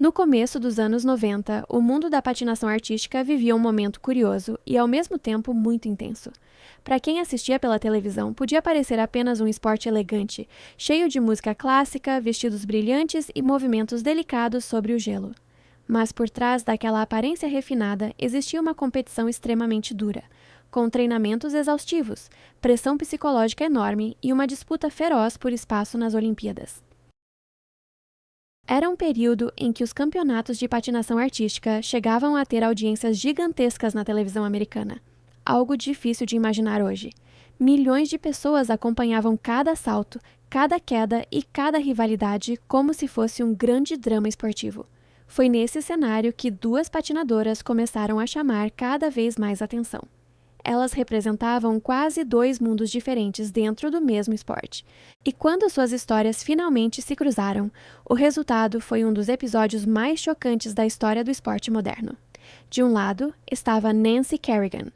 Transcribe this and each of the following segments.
No começo dos anos 90, o mundo da patinação artística vivia um momento curioso e, ao mesmo tempo, muito intenso. Para quem assistia pela televisão, podia parecer apenas um esporte elegante, cheio de música clássica, vestidos brilhantes e movimentos delicados sobre o gelo. Mas por trás daquela aparência refinada existia uma competição extremamente dura, com treinamentos exaustivos, pressão psicológica enorme e uma disputa feroz por espaço nas Olimpíadas. Era um período em que os campeonatos de patinação artística chegavam a ter audiências gigantescas na televisão americana. Algo difícil de imaginar hoje. Milhões de pessoas acompanhavam cada salto, cada queda e cada rivalidade como se fosse um grande drama esportivo. Foi nesse cenário que duas patinadoras começaram a chamar cada vez mais atenção. Elas representavam quase dois mundos diferentes dentro do mesmo esporte. E quando suas histórias finalmente se cruzaram, o resultado foi um dos episódios mais chocantes da história do esporte moderno. De um lado, estava Nancy Kerrigan.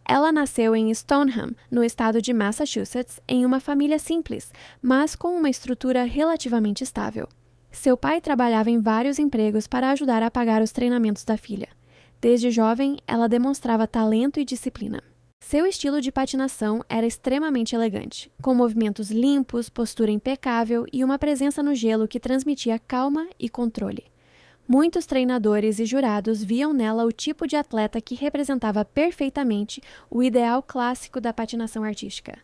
Ela nasceu em Stoneham, no estado de Massachusetts, em uma família simples, mas com uma estrutura relativamente estável. Seu pai trabalhava em vários empregos para ajudar a pagar os treinamentos da filha. Desde jovem, ela demonstrava talento e disciplina. Seu estilo de patinação era extremamente elegante, com movimentos limpos, postura impecável e uma presença no gelo que transmitia calma e controle. Muitos treinadores e jurados viam nela o tipo de atleta que representava perfeitamente o ideal clássico da patinação artística.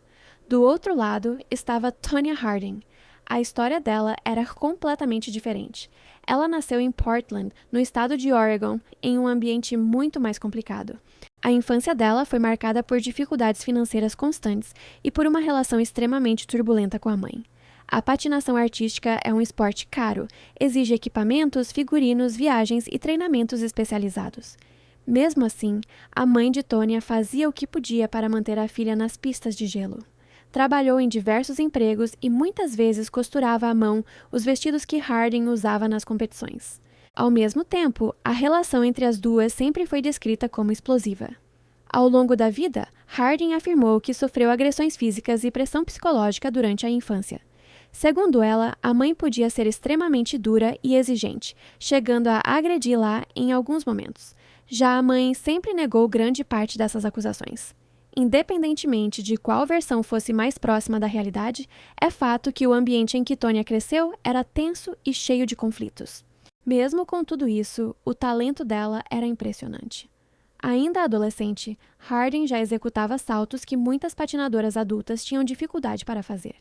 Do outro lado estava Tonya Harding. A história dela era completamente diferente. Ela nasceu em Portland, no estado de Oregon, em um ambiente muito mais complicado. A infância dela foi marcada por dificuldades financeiras constantes e por uma relação extremamente turbulenta com a mãe. A patinação artística é um esporte caro, exige equipamentos, figurinos, viagens e treinamentos especializados. Mesmo assim, a mãe de Tonya fazia o que podia para manter a filha nas pistas de gelo. Trabalhou em diversos empregos e muitas vezes costurava à mão os vestidos que Harding usava nas competições. Ao mesmo tempo, a relação entre as duas sempre foi descrita como explosiva. Ao longo da vida, Harding afirmou que sofreu agressões físicas e pressão psicológica durante a infância. Segundo ela, a mãe podia ser extremamente dura e exigente, chegando a agredi-la em alguns momentos. Já a mãe sempre negou grande parte dessas acusações. Independentemente de qual versão fosse mais próxima da realidade, é fato que o ambiente em que Tonya cresceu era tenso e cheio de conflitos. Mesmo com tudo isso, o talento dela era impressionante. Ainda adolescente, Harding já executava saltos que muitas patinadoras adultas tinham dificuldade para fazer.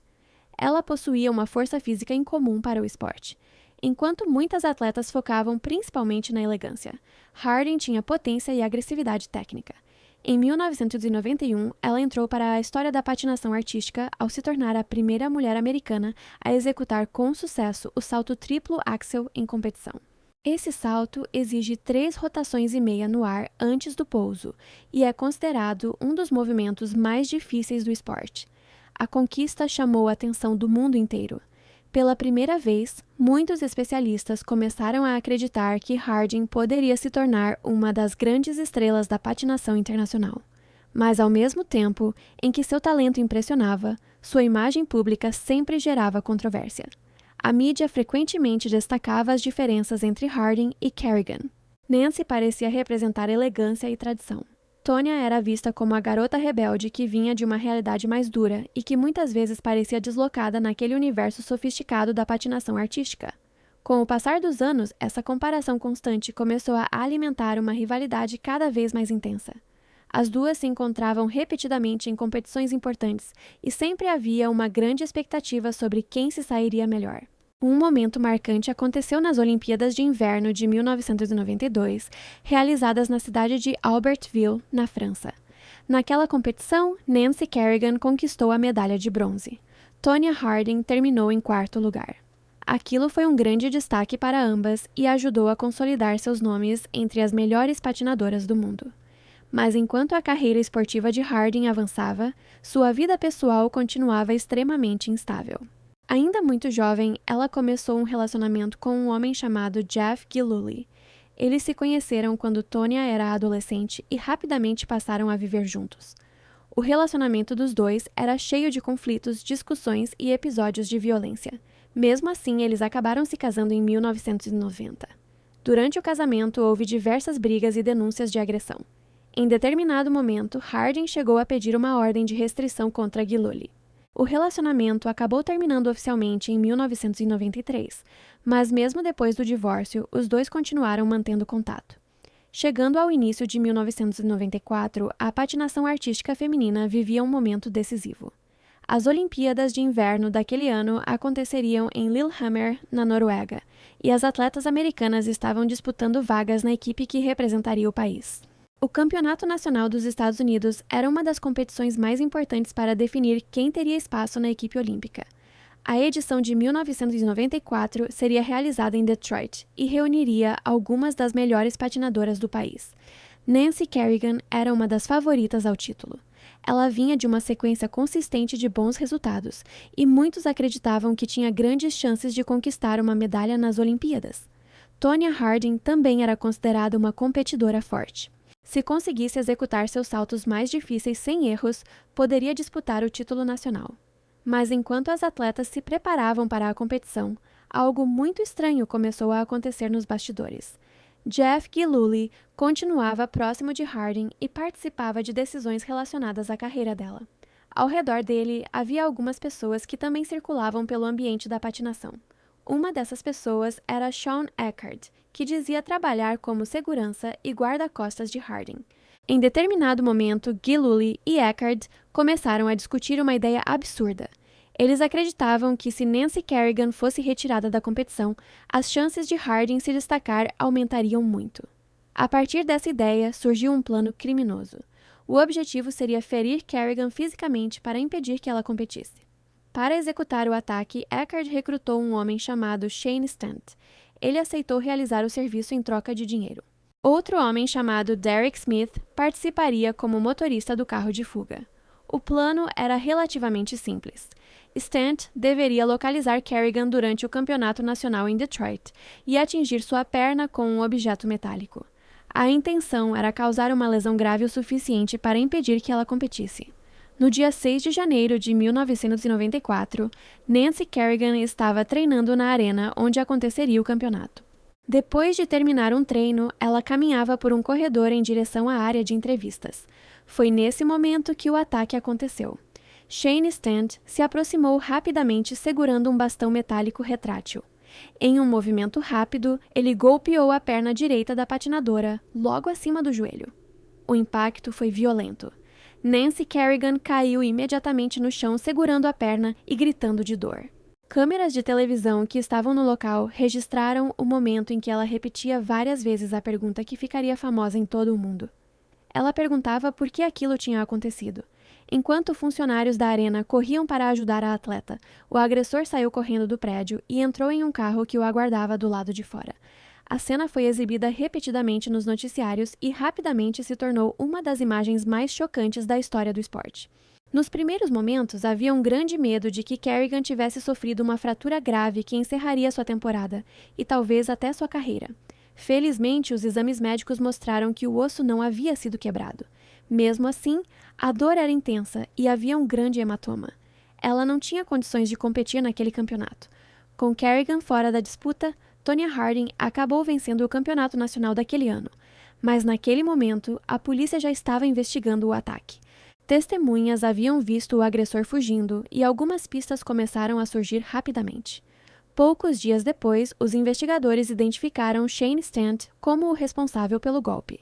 Ela possuía uma força física incomum para o esporte. Enquanto muitas atletas focavam principalmente na elegância, Harding tinha potência e agressividade técnica. Em 1991, ela entrou para a história da patinação artística ao se tornar a primeira mulher americana a executar com sucesso o salto triplo axel em competição. Esse salto exige 3 rotações e meia no ar antes do pouso e é considerado um dos movimentos mais difíceis do esporte. A conquista chamou a atenção do mundo inteiro. Pela primeira vez, muitos especialistas começaram a acreditar que Harding poderia se tornar uma das grandes estrelas da patinação internacional. Mas, ao mesmo tempo em que seu talento impressionava, sua imagem pública sempre gerava controvérsia. A mídia frequentemente destacava as diferenças entre Harding e Kerrigan. Nancy parecia representar elegância e tradição. Tonya era vista como a garota rebelde que vinha de uma realidade mais dura e que muitas vezes parecia deslocada naquele universo sofisticado da patinação artística. Com o passar dos anos, essa comparação constante começou a alimentar uma rivalidade cada vez mais intensa. As duas se encontravam repetidamente em competições importantes e sempre havia uma grande expectativa sobre quem se sairia melhor. Um momento marcante aconteceu nas Olimpíadas de Inverno de 1992, realizadas na cidade de Albertville, na França. Naquela competição, Nancy Kerrigan conquistou a medalha de bronze. Tonya Harding terminou em 4º lugar. Aquilo foi um grande destaque para ambas e ajudou a consolidar seus nomes entre as melhores patinadoras do mundo. Mas enquanto a carreira esportiva de Harding avançava, sua vida pessoal continuava extremamente instável. Ainda muito jovem, ela começou um relacionamento com um homem chamado Jeff Gillooly. Eles se conheceram quando Tonya era adolescente e rapidamente passaram a viver juntos. O relacionamento dos dois era cheio de conflitos, discussões e episódios de violência. Mesmo assim, eles acabaram se casando em 1990. Durante o casamento, houve diversas brigas e denúncias de agressão. Em determinado momento, Harding chegou a pedir uma ordem de restrição contra Gillooly. O relacionamento acabou terminando oficialmente em 1993, mas mesmo depois do divórcio, os dois continuaram mantendo contato. Chegando ao início de 1994, a patinação artística feminina vivia um momento decisivo. As Olimpíadas de Inverno daquele ano aconteceriam em Lillehammer, na Noruega, e as atletas americanas estavam disputando vagas na equipe que representaria o país. O Campeonato Nacional dos Estados Unidos era uma das competições mais importantes para definir quem teria espaço na equipe olímpica. A edição de 1994 seria realizada em Detroit e reuniria algumas das melhores patinadoras do país. Nancy Kerrigan era uma das favoritas ao título. Ela vinha de uma sequência consistente de bons resultados, e muitos acreditavam que tinha grandes chances de conquistar uma medalha nas Olimpíadas. Tonya Harding também era considerada uma competidora forte. Se conseguisse executar seus saltos mais difíceis sem erros, poderia disputar o título nacional. Mas enquanto as atletas se preparavam para a competição, algo muito estranho começou a acontecer nos bastidores. Jeff Gillooly continuava próximo de Harding e participava de decisões relacionadas à carreira dela. Ao redor dele, havia algumas pessoas que também circulavam pelo ambiente da patinação. Uma dessas pessoas era Shawn Eckardt, que dizia trabalhar como segurança e guarda-costas de Harding. Em determinado momento, Gillooly e Eckardt começaram a discutir uma ideia absurda. Eles acreditavam que se Nancy Kerrigan fosse retirada da competição, as chances de Harding se destacar aumentariam muito. A partir dessa ideia, surgiu um plano criminoso. O objetivo seria ferir Kerrigan fisicamente para impedir que ela competisse. Para executar o ataque, Eckardt recrutou um homem chamado Shane Stant. Ele aceitou realizar o serviço em troca de dinheiro. Outro homem chamado Derek Smith participaria como motorista do carro de fuga. O plano era relativamente simples. Stant deveria localizar Kerrigan durante o campeonato nacional em Detroit e atingir sua perna com um objeto metálico. A intenção era causar uma lesão grave o suficiente para impedir que ela competisse. No dia 6 de janeiro de 1994, Nancy Kerrigan estava treinando na arena onde aconteceria o campeonato. Depois de terminar um treino, ela caminhava por um corredor em direção à área de entrevistas. Foi nesse momento que o ataque aconteceu. Shane Stant se aproximou rapidamente segurando um bastão metálico retrátil. Em um movimento rápido, ele golpeou a perna direita da patinadora, logo acima do joelho. O impacto foi violento. Nancy Kerrigan caiu imediatamente no chão segurando a perna e gritando de dor. Câmeras de televisão que estavam no local registraram o momento em que ela repetia várias vezes a pergunta que ficaria famosa em todo o mundo. Ela perguntava por que aquilo tinha acontecido. Enquanto funcionários da arena corriam para ajudar a atleta, o agressor saiu correndo do prédio e entrou em um carro que o aguardava do lado de fora. A cena foi exibida repetidamente nos noticiários e rapidamente se tornou uma das imagens mais chocantes da história do esporte. Nos primeiros momentos, havia um grande medo de que Kerrigan tivesse sofrido uma fratura grave que encerraria sua temporada, e talvez até sua carreira. Felizmente, os exames médicos mostraram que o osso não havia sido quebrado. Mesmo assim, a dor era intensa e havia um grande hematoma. Ela não tinha condições de competir naquele campeonato. Com Kerrigan fora da disputa, Tonya Harding acabou vencendo o campeonato nacional daquele ano. Mas naquele momento, a polícia já estava investigando o ataque. Testemunhas haviam visto o agressor fugindo e algumas pistas começaram a surgir rapidamente. Poucos dias depois, os investigadores identificaram Shane Stant como o responsável pelo golpe.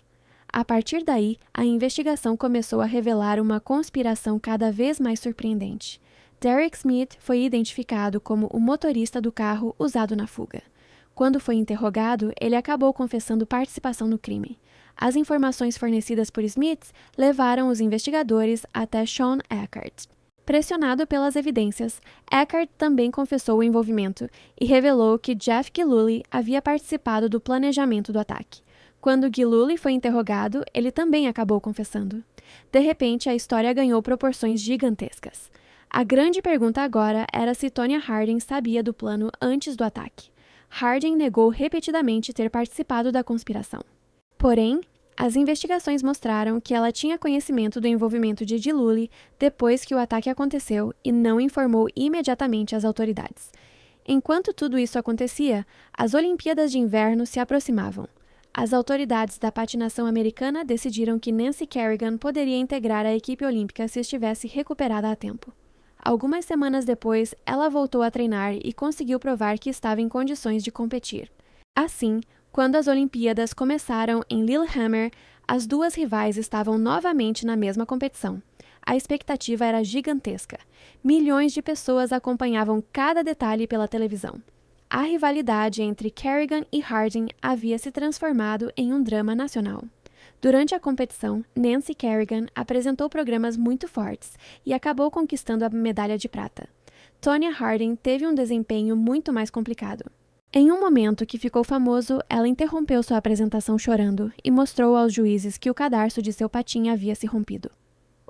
A partir daí, a investigação começou a revelar uma conspiração cada vez mais surpreendente. Derek Smith foi identificado como o motorista do carro usado na fuga. Quando foi interrogado, ele acabou confessando participação no crime. As informações fornecidas por Smith levaram os investigadores até Shawn Eckardt. Pressionado pelas evidências, Eckardt também confessou o envolvimento e revelou que Jeff Gillooly havia participado do planejamento do ataque. Quando Gillooly foi interrogado, ele também acabou confessando. De repente, a história ganhou proporções gigantescas. A grande pergunta agora era se Tonya Harding sabia do plano antes do ataque. Harding negou repetidamente ter participado da conspiração. Porém, as investigações mostraram que ela tinha conhecimento do envolvimento de Gillooly depois que o ataque aconteceu e não informou imediatamente as autoridades. Enquanto tudo isso acontecia, as Olimpíadas de Inverno se aproximavam. As autoridades da patinação americana decidiram que Nancy Kerrigan poderia integrar a equipe olímpica se estivesse recuperada a tempo. Algumas semanas depois, ela voltou a treinar e conseguiu provar que estava em condições de competir. Assim, quando as Olimpíadas começaram em Lillehammer, as duas rivais estavam novamente na mesma competição. A expectativa era gigantesca. Milhões de pessoas acompanhavam cada detalhe pela televisão. A rivalidade entre Kerrigan e Harding havia se transformado em um drama nacional. Durante a competição, Nancy Kerrigan apresentou programas muito fortes e acabou conquistando a medalha de prata. Tonya Harding teve um desempenho muito mais complicado. Em um momento que ficou famoso, ela interrompeu sua apresentação chorando e mostrou aos juízes que o cadarço de seu patim havia se rompido.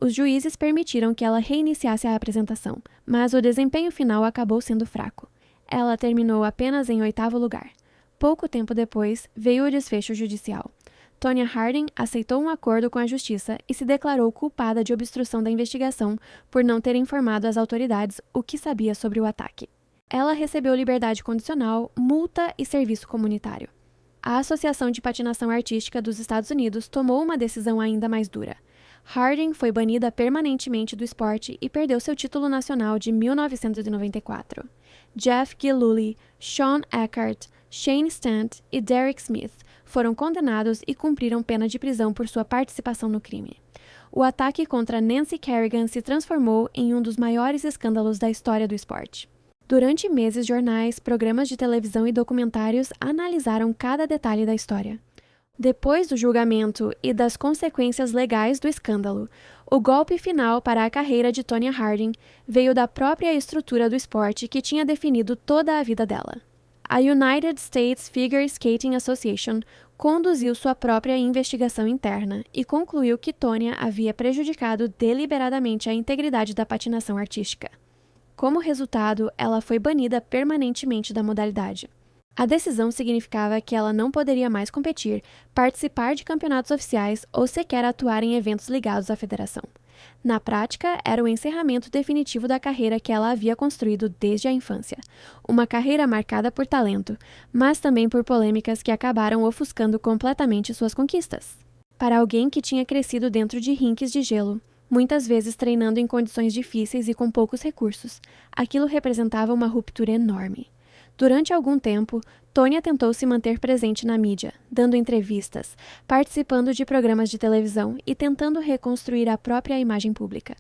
Os juízes permitiram que ela reiniciasse a apresentação, mas o desempenho final acabou sendo fraco. Ela terminou apenas em 8º lugar. Pouco tempo depois, veio o desfecho judicial. Tonya Harding aceitou um acordo com a justiça e se declarou culpada de obstrução da investigação por não ter informado as autoridades o que sabia sobre o ataque. Ela recebeu liberdade condicional, multa e serviço comunitário. A Associação de Patinação Artística dos Estados Unidos tomou uma decisão ainda mais dura. Harding foi banida permanentemente do esporte e perdeu seu título nacional de 1994. Jeff Gillooly, Sean Eckhart, Shane Stant e Derek Smith foram condenados e cumpriram pena de prisão por sua participação no crime. O ataque contra Nancy Kerrigan se transformou em um dos maiores escândalos da história do esporte. Durante meses, jornais, programas de televisão e documentários analisaram cada detalhe da história. Depois do julgamento e das consequências legais do escândalo, o golpe final para a carreira de Tonya Harding veio da própria estrutura do esporte que tinha definido toda a vida dela. A United States Figure Skating Association conduziu sua própria investigação interna e concluiu que Tonya havia prejudicado deliberadamente a integridade da patinação artística. Como resultado, ela foi banida permanentemente da modalidade. A decisão significava que ela não poderia mais competir, participar de campeonatos oficiais ou sequer atuar em eventos ligados à federação. Na prática, era o encerramento definitivo da carreira que ela havia construído desde a infância. Uma carreira marcada por talento, mas também por polêmicas que acabaram ofuscando completamente suas conquistas. Para alguém que tinha crescido dentro de rinques de gelo, muitas vezes treinando em condições difíceis e com poucos recursos, aquilo representava uma ruptura enorme. Durante algum tempo, Tonya tentou se manter presente na mídia, dando entrevistas, participando de programas de televisão e tentando reconstruir a própria imagem pública.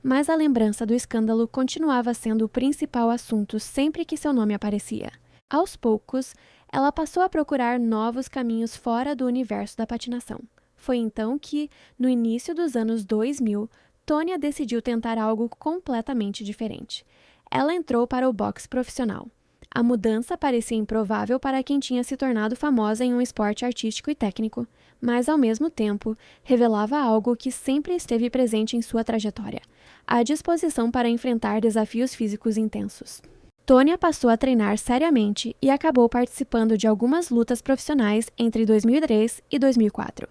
Mas a lembrança do escândalo continuava sendo o principal assunto sempre que seu nome aparecia. Aos poucos, ela passou a procurar novos caminhos fora do universo da patinação. Foi então que, no início dos anos 2000, Tonya decidiu tentar algo completamente diferente. Ela entrou para o boxe profissional. A mudança parecia improvável para quem tinha se tornado famosa em um esporte artístico e técnico, mas, ao mesmo tempo, revelava algo que sempre esteve presente em sua trajetória: a disposição para enfrentar desafios físicos intensos. Tonya passou a treinar seriamente e acabou participando de algumas lutas profissionais entre 2003 e 2004.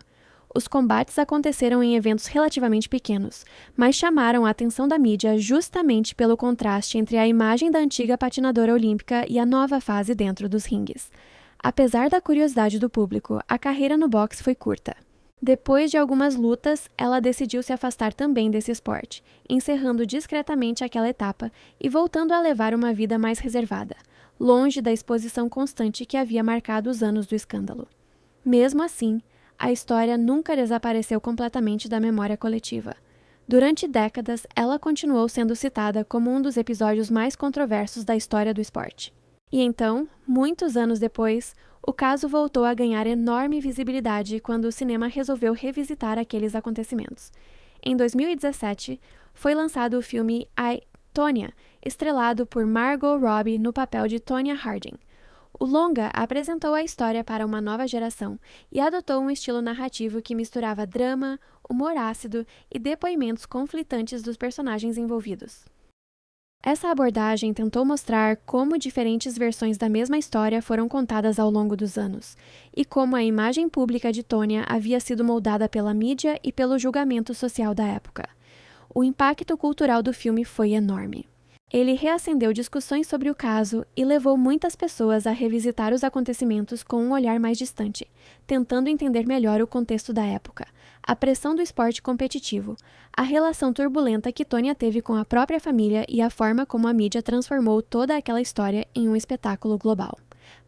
Os combates aconteceram em eventos relativamente pequenos, mas chamaram a atenção da mídia justamente pelo contraste entre a imagem da antiga patinadora olímpica e a nova fase dentro dos ringues. Apesar da curiosidade do público, a carreira no boxe foi curta. Depois de algumas lutas, ela decidiu se afastar também desse esporte, encerrando discretamente aquela etapa e voltando a levar uma vida mais reservada, longe da exposição constante que havia marcado os anos do escândalo. Mesmo assim, a história nunca desapareceu completamente da memória coletiva. Durante décadas, ela continuou sendo citada como um dos episódios mais controversos da história do esporte. E então, muitos anos depois, o caso voltou a ganhar enorme visibilidade quando o cinema resolveu revisitar aqueles acontecimentos. Em 2017, foi lançado o filme I, Tonya, estrelado por Margot Robbie no papel de Tonya Harding. O longa apresentou a história para uma nova geração e adotou um estilo narrativo que misturava drama, humor ácido e depoimentos conflitantes dos personagens envolvidos. Essa abordagem tentou mostrar como diferentes versões da mesma história foram contadas ao longo dos anos, e como a imagem pública de Tonya havia sido moldada pela mídia e pelo julgamento social da época. O impacto cultural do filme foi enorme. Ele reacendeu discussões sobre o caso e levou muitas pessoas a revisitar os acontecimentos com um olhar mais distante, tentando entender melhor o contexto da época, a pressão do esporte competitivo, a relação turbulenta que Tonya teve com a própria família e a forma como a mídia transformou toda aquela história em um espetáculo global.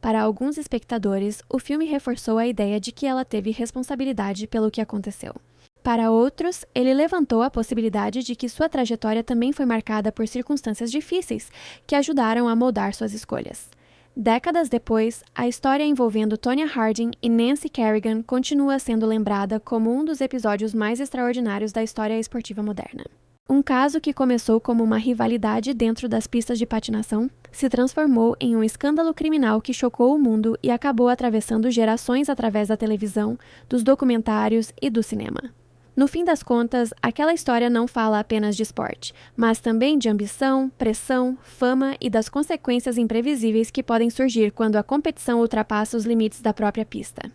Para alguns espectadores, o filme reforçou a ideia de que ela teve responsabilidade pelo que aconteceu. Para outros, ele levantou a possibilidade de que sua trajetória também foi marcada por circunstâncias difíceis que ajudaram a moldar suas escolhas. Décadas depois, a história envolvendo Tonya Harding e Nancy Kerrigan continua sendo lembrada como um dos episódios mais extraordinários da história esportiva moderna. Um caso que começou como uma rivalidade dentro das pistas de patinação se transformou em um escândalo criminal que chocou o mundo e acabou atravessando gerações através da televisão, dos documentários e do cinema. No fim das contas, aquela história não fala apenas de esporte, mas também de ambição, pressão, fama e das consequências imprevisíveis que podem surgir quando a competição ultrapassa os limites da própria pista.